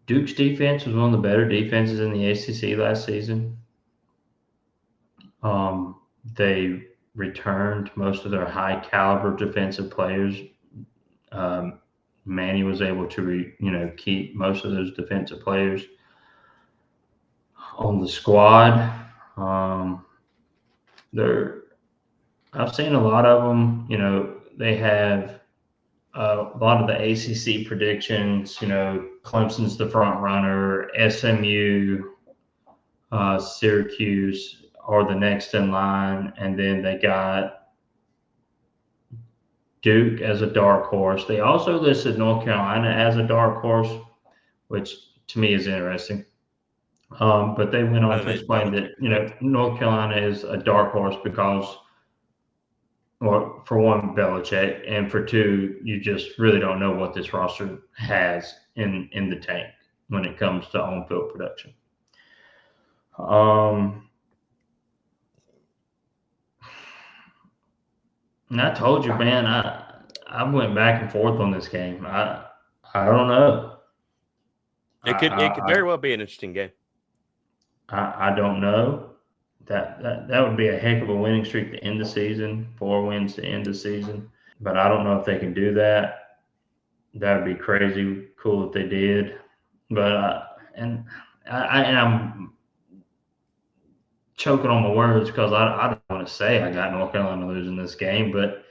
Duke's defense was one of the better defenses in the ACC last season. They returned most of their high caliber defensive players. Manny was able to keep most of those defensive players on the squad. I've seen a lot of them. They have a lot of the ACC predictions. Clemson's the front runner. SMU, Syracuse are the next in line, and then they got Duke as a dark horse. They also listed North Carolina as a dark horse, which to me is interesting. But they went on to explain that North Carolina is a dark horse because, well, for one, Belichick, and for two, you just really don't know what this roster has in the tank when it comes to on-field production. And I told you, man, I went back and forth on this game. I don't know. It could very well be an interesting game. I don't know. That would be a heck of a winning streak to end the season. 4 wins to end the season. But I don't know if they can do that. That would be crazy cool if they did. But I'm choking on my words because I don't want to say I got North Carolina losing this game, but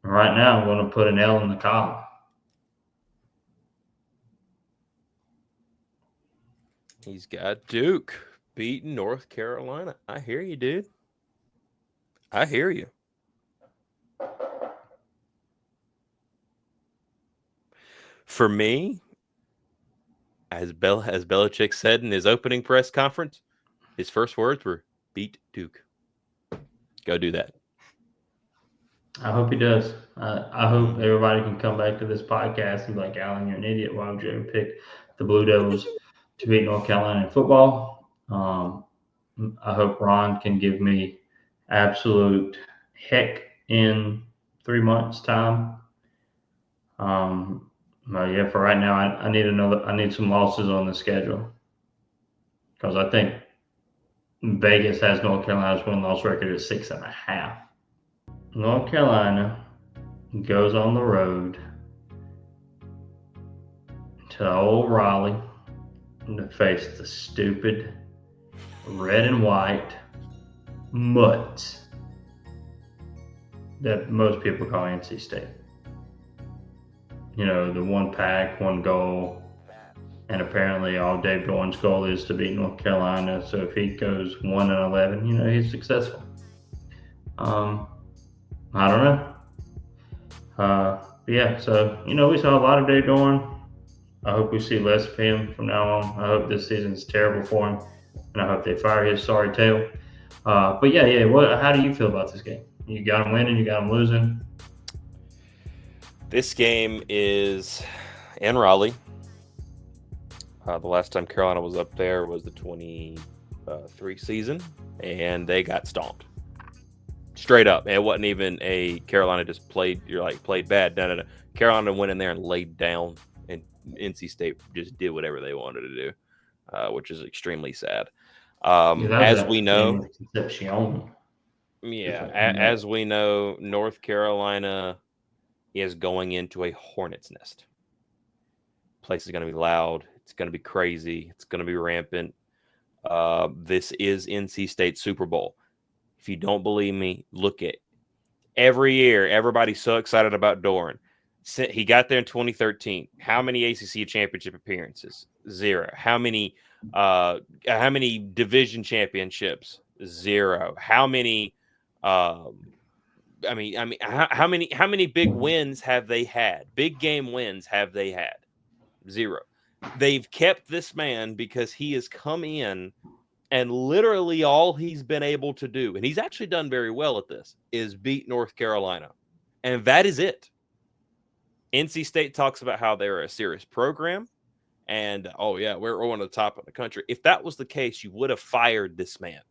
right now I'm going to put an L in the column. He's got Duke beating North Carolina. I hear you, dude. I hear you. For me, as Belichick said in his opening press conference, his first words were, beat Duke. Go do that. I hope he does. I hope everybody can come back to this podcast and be like, Alan, you're an idiot. Why would you ever pick the Blue Devils to beat North Carolina in football? I hope Ron can give me absolute heck in 3 months' time. But yeah, for right now, I need some losses on the schedule because I think Vegas has North Carolina's win-loss record at 6.5. North Carolina goes on the road to old Raleigh to face the stupid red and white mutts that most people call NC State. The 1 pack, 1 goal, and apparently all Dave Doran's goal is to beat North Carolina. So if he goes 1-11, he's successful. I don't know. But yeah, so, we saw a lot of Dave Doran. I hope we see less of him from now on. I hope this season's terrible for him, and I hope they fire his sorry tail. But yeah. How do you feel about this game? You got him winning, you got him losing? This game is in Raleigh. The last time Carolina was up there was the 23 season, and they got stomped. Straight up. It wasn't even a Carolina just played bad. No. Carolina went in there and laid down, and NC State just did whatever they wanted to do, which is extremely sad. As we know, as we know, North Carolina is going into a hornet's nest. Place is going to be loud. It's going to be crazy. It's going to be rampant. This is NC State Super Bowl. If you don't believe me, look at every year. Everybody's so excited about Doran. He got there in 2013. How many ACC championship appearances? 0. How many division championships? 0. How many? How many big wins have they had? Big game wins have they had? 0. They've kept this man because he has come in. And literally all he's been able to do, and he's actually done very well at this, is beat North Carolina. And that is it. NC State talks about how they're a serious program. And, oh, yeah, we're one of the top of the country. If that was the case, you would have fired this man.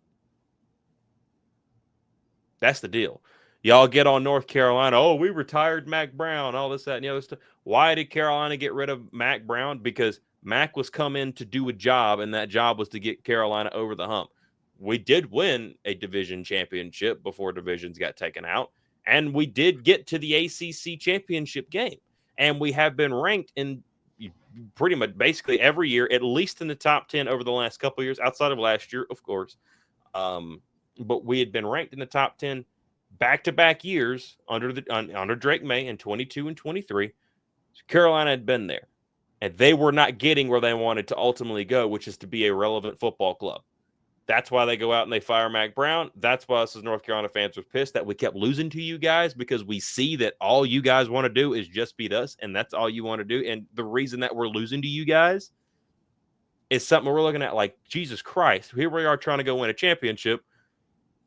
That's the deal. Y'all get on North Carolina. Oh, we retired Mac Brown, all this, that, and the other stuff. Why did Carolina get rid of Mac Brown? Because Mac was coming to do a job, and that job was to get Carolina over the hump. We did win a division championship before divisions got taken out, and we did get to the ACC championship game. And we have been ranked in pretty much basically every year, at least in the top 10 over the last couple of years, outside of last year, of course. But we had been ranked in the top 10 back-to-back years under Drake May in 22 and 23. So Carolina had been there, and they were not getting where they wanted to ultimately go, which is to be a relevant football club. That's why they go out and they fire Mac Brown. That's why us as North Carolina fans were pissed that we kept losing to you guys, because we see that all you guys want to do is just beat us, and that's all you want to do. And the reason that we're losing to you guys is something we're looking at like, Jesus Christ, here we are trying to go win a championship,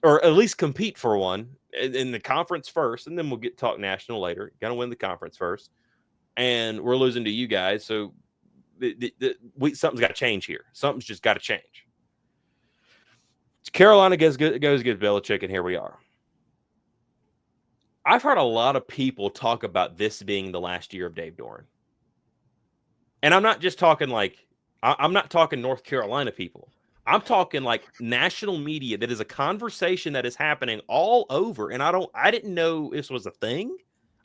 or at least compete for one in the conference first, and then we'll talk national later. Got to win the conference first, and we're losing to you guys. So something's got to change here. Something's just got to change. Carolina goes against Belichick, and here we are. I've heard a lot of people talk about this being the last year of Dave Doeren. And I'm not just talking I'm not talking North Carolina people. I'm talking like national media. That is a conversation that is happening all over. And I didn't know this was a thing.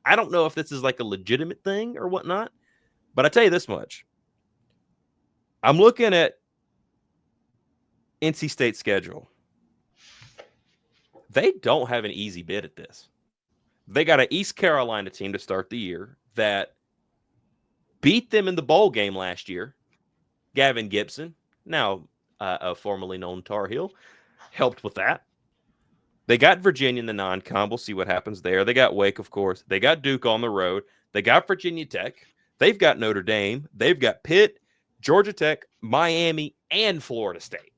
I don't know if this is like a legitimate thing or whatnot. But I tell you this much. I'm looking at NC State's schedule. They don't have an easy bid at this. They got an East Carolina team to start the year that beat them in the bowl game last year. Gavin Gibson, now a formerly known Tar Heel, helped with that. They got Virginia in the non-con. We'll see what happens there. They got Wake, of course. They got Duke on the road. They got Virginia Tech. They've got Notre Dame. They've got Pitt, Georgia Tech, Miami, and Florida State.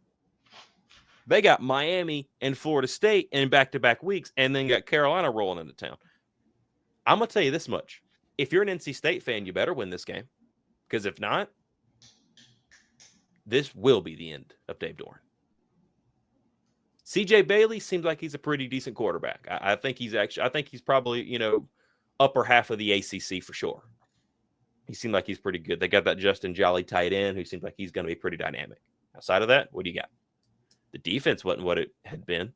They got Miami and Florida State in back-to-back weeks, and then got Carolina rolling into town. I'm going to tell you this much. If you're an NC State fan, you better win this game. Because if not, this will be the end of Dave Doeren. CJ Bailey seems like he's a pretty decent quarterback. I think he's probably, upper half of the ACC for sure. He seemed like he's pretty good. They got that Justin Jolly tight end who seems like he's going to be pretty dynamic. Outside of that, what do you got? The defense wasn't what it had been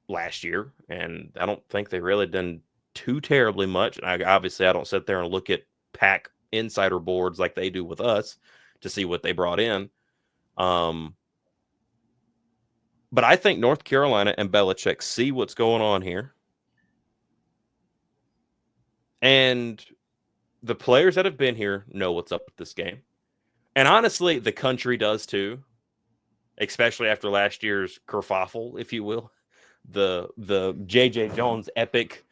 last year, and I don't think they really done too terribly much. Obviously, I don't sit there and look at Pack insider boards like they do with us to see what they brought in. But I think North Carolina and Belichick see what's going on here. And the players that have been here know what's up with this game. And honestly, the country does too, especially after last year's kerfuffle, if you will. The J.J. Jones epic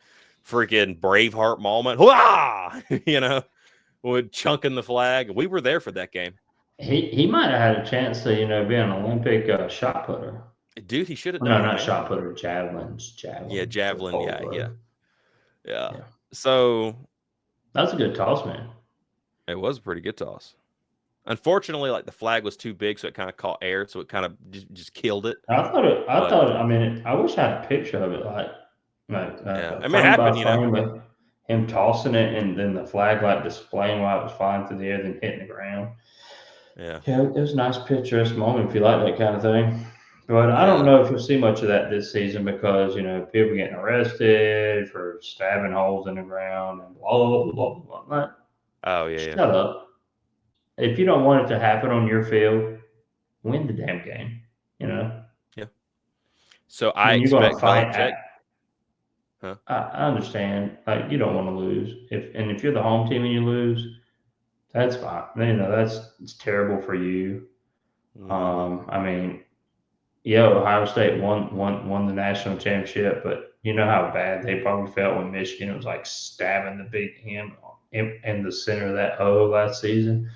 freaking Braveheart moment. Hurrah! With chunking the flag. We were there for that game. He might have had a chance to, be an Olympic shot putter. Dude, he should have No, done it. not Man. shot putter, javelin. Yeah, javelin. Yeah. So that's a good toss, man. It was a pretty good toss. Unfortunately, the flag was too big, so it kind of caught air, so it kind of just killed it. I wish I had a picture of it, it happened, him tossing it and then the flag displaying while it was flying through the air, then hitting the ground. Yeah, it was a nice picturesque moment if you like that kind of thing. But I don't know if you'll see much of that this season because, people getting arrested for stabbing holes in the ground and blah, blah, blah, blah, blah. Oh, yeah. Shut up. If you don't want it to happen on your field, win the damn game, Yeah. So I expect Belichick. I understand. You don't want to lose. If you're the home team and you lose, that's fine. It's terrible for you. Mm-hmm. Ohio State won the national championship, but you know how bad they probably felt when Michigan was stabbing the big M in the center of that O last season.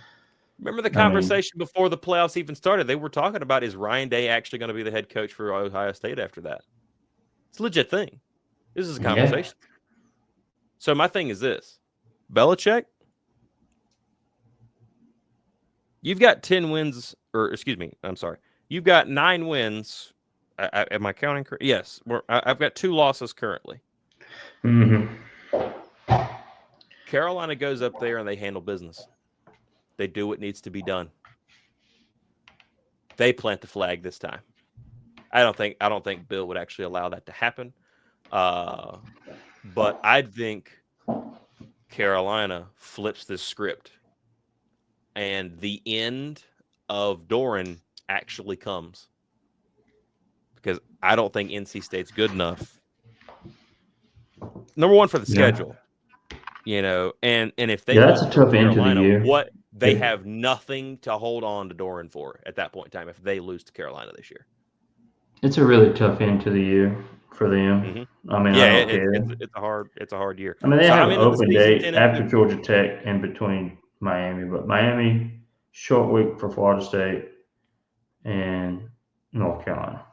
Remember the conversation before the playoffs even started? They were talking about, is Ryan Day actually going to be the head coach for Ohio State after that? It's a legit thing. This is a conversation. Yeah. So my thing is this. Belichick, you've got 10 wins, or excuse me, I'm sorry. You've got 9 wins. Am I counting correct? Yes. I've got 2 losses currently. Mm-hmm. Carolina goes up there and they handle business. They do what needs to be done. They plant the flag this time. I don't think Bill would actually allow that to happen. But I think Carolina flips this script, and the end of Doran actually comes, because I don't think NC State's good enough. Number one for the schedule, and if they that's lose a to North tough end to the Carolina, year. they have nothing to hold on to Doran for at that point in time if they lose to Carolina this year. It's a really tough end to the year for them. Mm-hmm. I mean, Yeah, I don't care. it's a hard year. I mean, they So have I'm an into the open season date 10-2. after Georgia Tech in between Miami, but Miami short week for Florida State and North Carolina.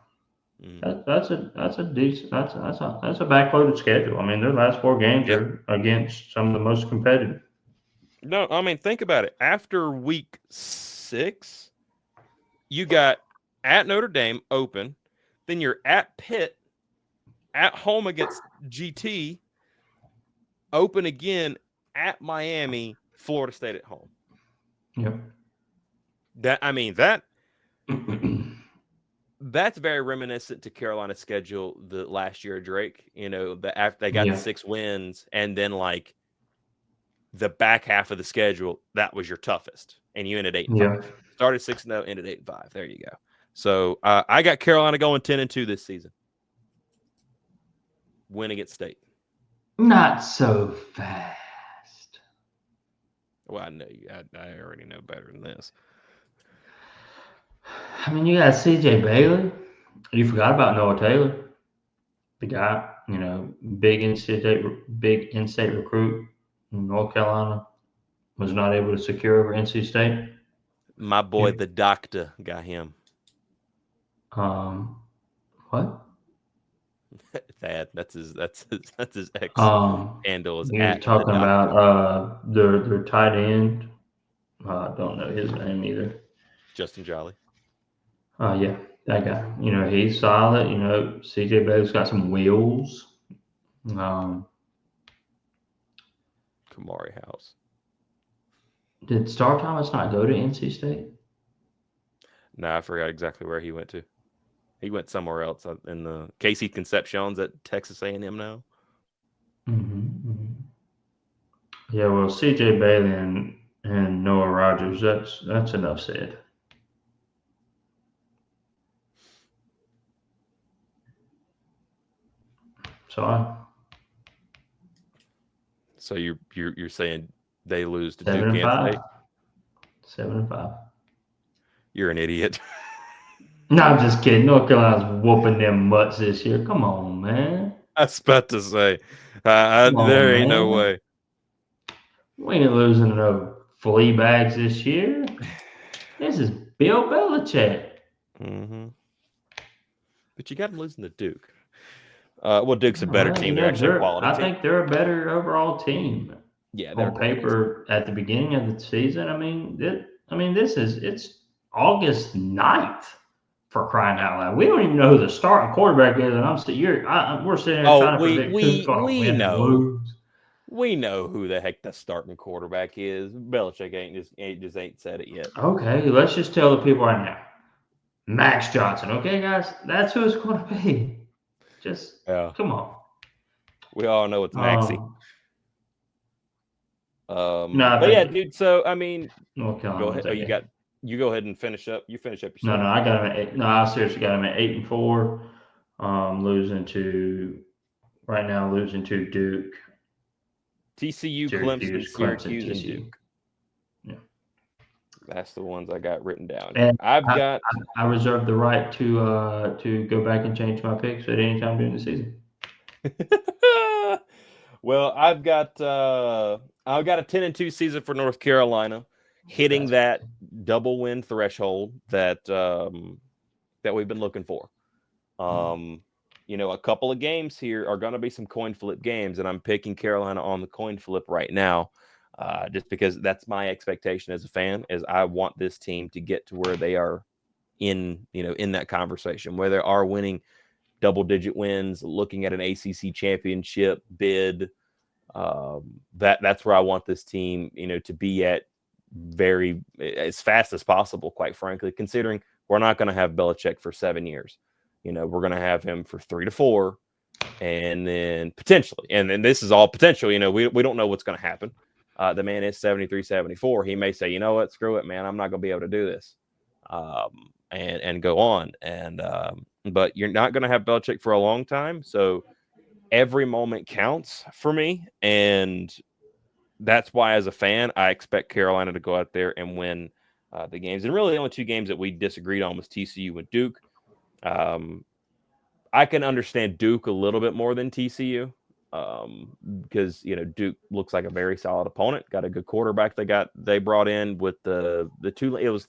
Mm-hmm. That's a decent that's a backloaded schedule. I mean, their last 4 games Yeah. are against some of the most competitive. No, I mean, think about it. After week 6, you got at Notre Dame open, then you're at Pitt, at home against GT, open again at Miami, Florida State at home. Yep. That's very reminiscent to Carolina's schedule the last year of Drake. After they got the 6 wins, and then like the back half of the schedule, that was your toughest, and you ended 8-5. Yeah. Started 6-0, ended 8-5. There you go. So I got Carolina going 10-2 this season. Win against State. Not so fast. Well, I know you. I already know better than this. I mean, you got CJ Bailey. You forgot about Noah Taylor, the guy, big in-state recruit in North Carolina, was not able to secure over NC State. My boy, the doctor, got him. What? That's his ex handle is He was at talking the doctor. about their tight end. I don't know his name either. Justin Jolly. Yeah, that guy. He's solid. CJ Bailey's got some wheels. Kamari House. Did Star Thomas not go to NC State? No, I forgot exactly where he went to. He went somewhere else in the Casey Concepcion's at Texas A&M now. Mm-hmm. Yeah, well, CJ Bailey and Noah Rogers. That's enough said. Sorry. So you're saying they lose to 7-5. Duke? 7-5. You're an idiot. No, I'm just kidding. North Carolina's whooping them mutts this year. Come on, man. I was about to say, there ain't no way. We ain't losing no flea bags this year. This is Bill Belichick. Mm-hmm. But you got them losing to Duke. Well, Duke's a better team. They're actually a quality team. I think they're a better overall team. Yeah, they're on paper at the beginning of the season. It's August 9th for crying out loud. We don't even know who the starting quarterback is, and we're sitting here trying to predict who's going to win and lose. We know who the heck the starting quarterback is. Belichick ain't said it yet. Okay, let's just tell the people right now. Max Johnson. Okay, guys, that's who it's going to be. Just come on. We all know it's Maxie. But yeah, dude. So I mean, go ahead. You go ahead and finish up. You finish up No, yourself. I got him at 8. No, I seriously got him at 8-4. Losing to Duke, TCU, Syracuse, Clemson, and TCU. Duke. Yeah, that's the ones I got written down. And I reserve the right to go back and change my picks at any time during the season. Well, I've got a 10-2 season for North Carolina, hitting that double win threshold that we've been looking for. a couple of games here are going to be some coin flip games, and I'm picking Carolina on the coin flip right now, just because that's my expectation as a fan. Is I want this team to get to where they are in that conversation, where they are winning double-digit wins, looking at an ACC championship bid. That's where I want this team, to be at very as fast as possible, quite frankly, considering we're not going to have Belichick for 7 years. We're going to have him for 3 to 4, and then potentially, and then this is all potential. We don't know what's going to happen. The man is 73, 74. He may say, you know what, screw it, man. I'm not going to be able to do this, and go on. But you're not going to have Belichick for a long time, so every moment counts for me, and that's why, as a fan, I expect Carolina to go out there and win the games. And really, the only 2 games that we disagreed on was TCU and Duke. I can understand Duke a little bit more than TCU, because Duke looks like a very solid opponent. Got a good quarterback. They brought in with the Tulane.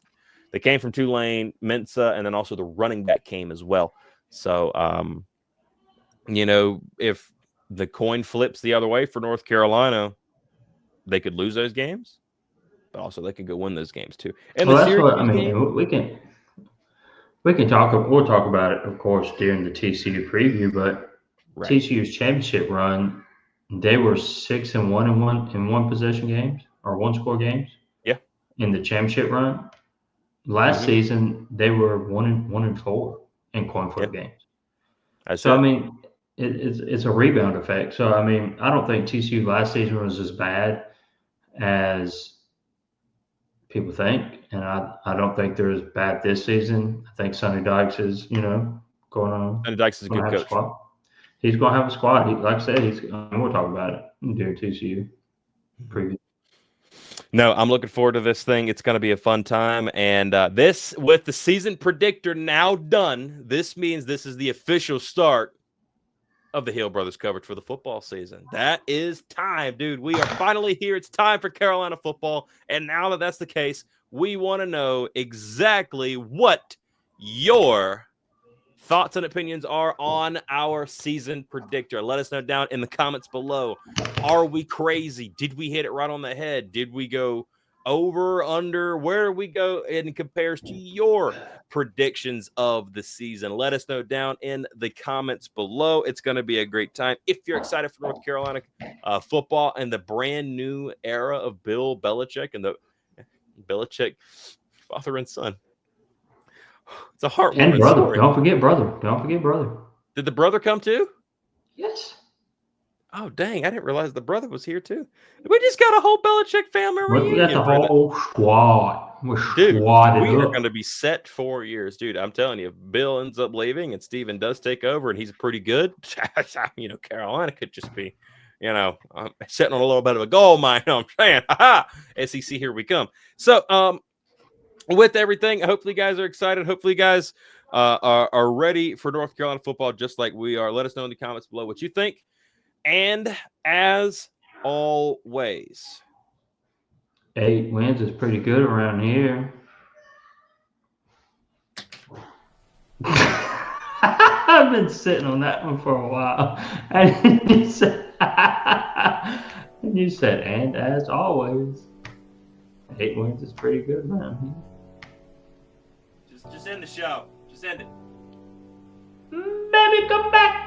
They came from Tulane, Mensa, and then also the running back came as well. So if the coin flips the other way for North Carolina, they could lose those games, but also they could go win those games too. And Well, the that's what I Syracuse mean. game, We can talk. We'll talk about it, of course, during the TCU preview. But right? TCU's championship run, they were 6-1 in one possession games or one score games. Yeah. In the championship run, last season they were 1-4 in coin flip games. That's So it. I mean, it's a rebound effect. So I mean, I don't think TCU last season was as bad as people think, and I don't think they're as bad this season. I think Sonny Dykes is going on. And Dykes is a Going good to have a coach. squad. He's going to have a squad. Like I said, we'll talk about it during TCU preview. No, I'm looking forward to this thing. It's going to be a fun time. And this, with the season predictor now done, this means this is the official start of the Hill Brothers coverage for the football season. That is time, dude. We are finally here. It's time for Carolina football. And now that that's the case, we want to know exactly what your thoughts and opinions are on our season predictor. Let us know down in the comments below. Are we crazy? Did we hit it right on the head? Did we go over, under? Where we go in compares to your predictions of the season? Let us know down in the comments below. It's going to be a great time. If you're excited for North Carolina football and the brand new era of Bill Belichick and the Belichick father and son. It's a heartwarming And brother. story. Don't forget brother. Don't forget brother. Did the brother come too? Yes. Oh, dang. I didn't realize the brother was here too. We just got a whole Belichick family We got reunion. the whole squad. We're Dude, squadded we are up. going to be set 4 years. Dude, I'm telling you, if Bill ends up leaving and Steven does take over and he's pretty good, Carolina could just be, sitting on a little bit of a gold mine. I'm saying, SEC, here we come. So, with everything, hopefully you guys are excited. Hopefully you guys are ready for North Carolina football just like we are. Let us know in the comments below what you think. And as always, 8 wins is pretty good around here. I've been sitting on that one for a while. And you said, and as always, 8 wins is pretty good around here. just end the show. Just end it. Baby, come back.